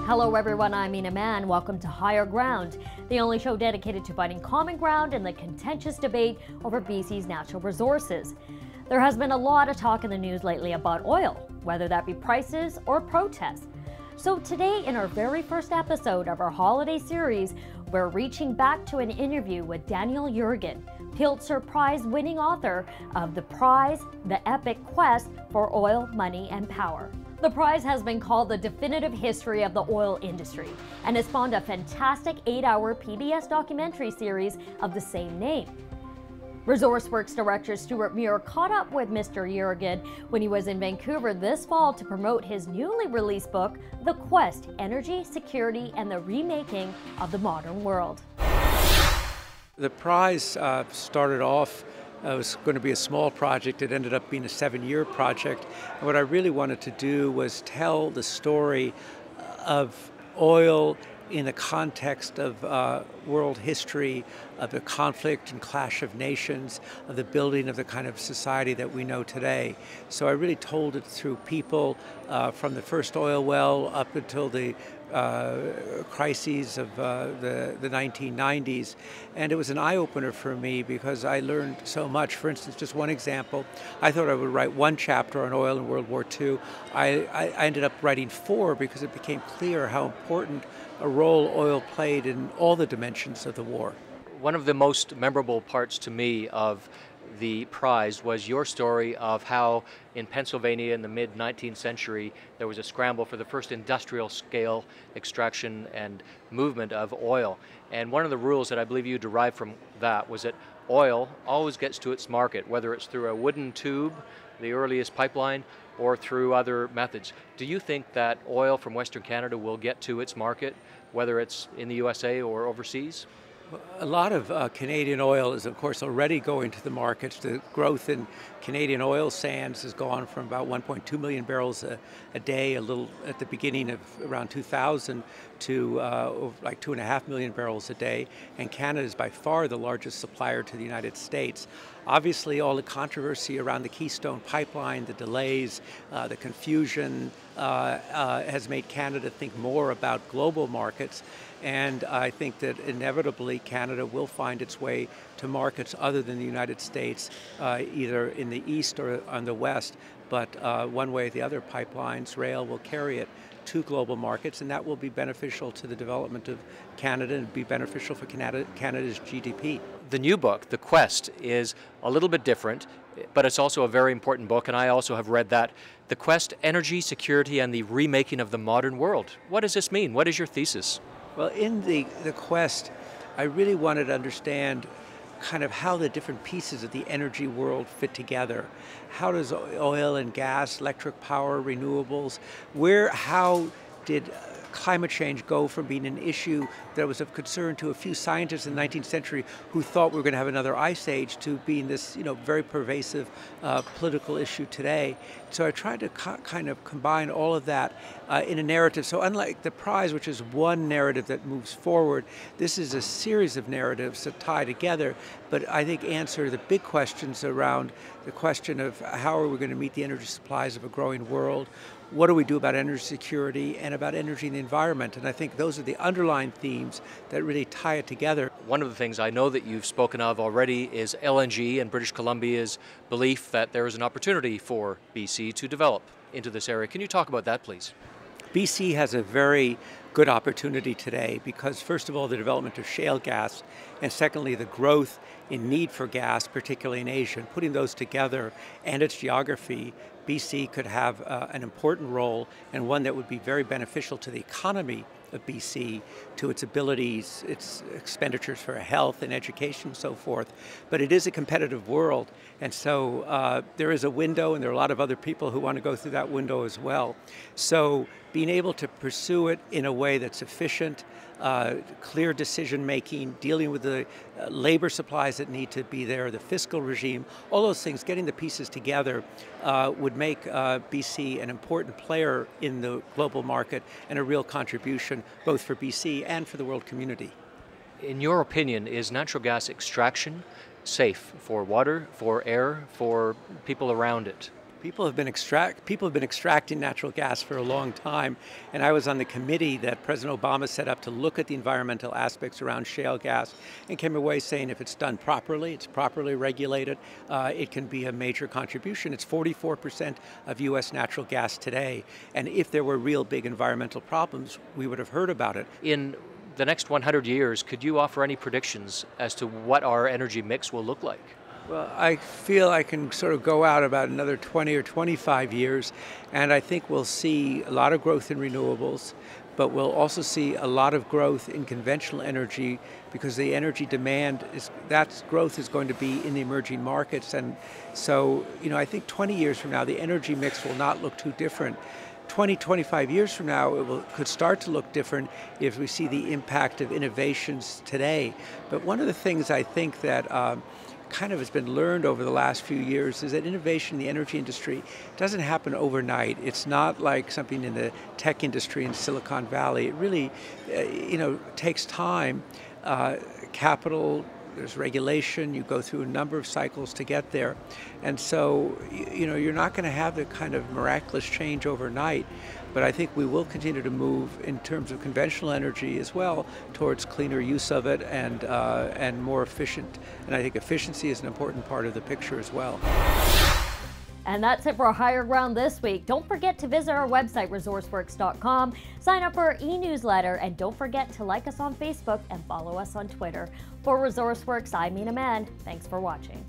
Hello everyone, I'm Ina Mann. Welcome to Higher Ground, the only show dedicated to finding common ground in the contentious debate over BC's natural resources. There has been a lot of talk in the news lately about oil, whether that be prices or protests. So today, in our very first episode of our holiday series, we're reaching back to an interview with Daniel Yergin, Pulitzer Prize winning author of The Prize, The Epic Quest for Oil, Money and Power. The prize has been called the definitive history of the oil industry and has spawned a fantastic 8-hour PBS documentary series of the same name. Resource Works director Stewart Muir caught up with Mr. Yergin when he was in Vancouver this fall to promote his newly released book, The Quest: Energy, Security and the Remaking of the Modern World. The prize started off, it was going to be a small project. It ended up being a 7-year project. And what I really wanted to do was tell the story of oil in the context of world history, of the conflict and clash of nations, of the building of the kind of society that we know today. So I really told it through people from the first oil well up until the crises of the 1990s. And it was an eye-opener for me because I learned so much. For instance, just one example, I thought I would write one chapter on oil in World War II. I ended up writing 4 because it became clear how important a role oil played in all the dimensions of the war. One of the most memorable parts to me of the prize was your story of how in Pennsylvania in the mid-19th century there was a scramble for the first industrial scale extraction and movement of oil. And one of the rules that I believe you derived from that was that oil always gets to its market, whether it's through a wooden tube, the earliest pipeline, or through other methods. Do you think that oil from Western Canada will get to its market, whether it's in the USA or overseas? A lot of Canadian oil is, of course, already going to the markets. The growth in Canadian oil sands has gone from about 1.2 million barrels a day, a little at the beginning of around 2000, to like 2.5 million barrels a day. And Canada is by far the largest supplier to the United States. Obviously, all the controversy around the Keystone Pipeline, the delays, the confusion has made Canada think more about global markets. And I think that inevitably Canada will find its way to markets other than the United States, either in the east or on the west. But one way or the other, pipelines, rail will carry it to global markets, and that will be beneficial to the development of Canada and be beneficial for Canada's GDP. The new book, The Quest, is a little bit different, but it's also a very important book, and I also have read that. The Quest: Energy, Security and the Remaking of the Modern World. What does this mean? What is your thesis? Well, in the Quest, I really wanted to understand kind of how the different pieces of the energy world fit together. How does oil and gas, electric power, renewables, how did climate change go from being an issue that was of concern to a few scientists in the 19th century who thought we were going to have another ice age to being this, very pervasive political issue today. So I tried to kind of combine all of that in a narrative. So unlike the prize, which is one narrative that moves forward, this is a series of narratives that tie together, but I think answer the big questions around the question of how are we going to meet the energy supplies of a growing world? What do we do about energy security and about energy and the environment? And I think those are the underlying themes that really tie it together. One of the things I know that you've spoken of already is LNG and British Columbia's belief that there is an opportunity for BC to develop into this area. Can you talk about that, please? BC has a very good opportunity today because, first of all, the development of shale gas, and secondly, the growth in need for gas, particularly in Asia. And putting those together and its geography, BC could have an important role and one that would be very beneficial to the economy of BC, to its abilities, its expenditures for health and education and so forth. But it is a competitive world, and so there is a window, and there are a lot of other people who want to go through that window as well. So being able to pursue it in a way that's efficient, clear decision-making, dealing with the labor supplies that need to be there, the fiscal regime, all those things, getting the pieces together would make BC an important player in the global market and a real contribution both for BC and for the world community. In your opinion, is natural gas extraction safe for water, for air, for people around it? People have been extracting natural gas for a long time, and I was on the committee that President Obama set up to look at the environmental aspects around shale gas, and came away saying if it's done properly, it's properly regulated, it can be a major contribution. It's 44% of U.S. natural gas today, and if there were real big environmental problems, we would have heard about it. In the next 100 years, could you offer any predictions as to what our energy mix will look like? Well, I feel I can sort of go out about another 20 or 25 years, and I think we'll see a lot of growth in renewables, but we'll also see a lot of growth in conventional energy, because the energy demand that growth is going to be in the emerging markets. And so, I think 20 years from now, the energy mix will not look too different. 20, 25 years from now, could start to look different if we see the impact of innovations today. But one of the things I think that kind of has been learned over the last few years is that innovation in the energy industry doesn't happen overnight. It's not like something in the tech industry in Silicon Valley. It really, takes time, capital, there's regulation, you go through a number of cycles to get there. And so, you're not going to have the kind of miraculous change overnight, but I think we will continue to move in terms of conventional energy as well towards cleaner use of it and more efficient. And I think efficiency is an important part of the picture as well. And that's it for Higher Ground this week. Don't forget to visit our website, resourceworks.com, sign up for our e-newsletter, and don't forget to like us on Facebook and follow us on Twitter. For Resource Works, I'm Mina Mand. Thanks for watching.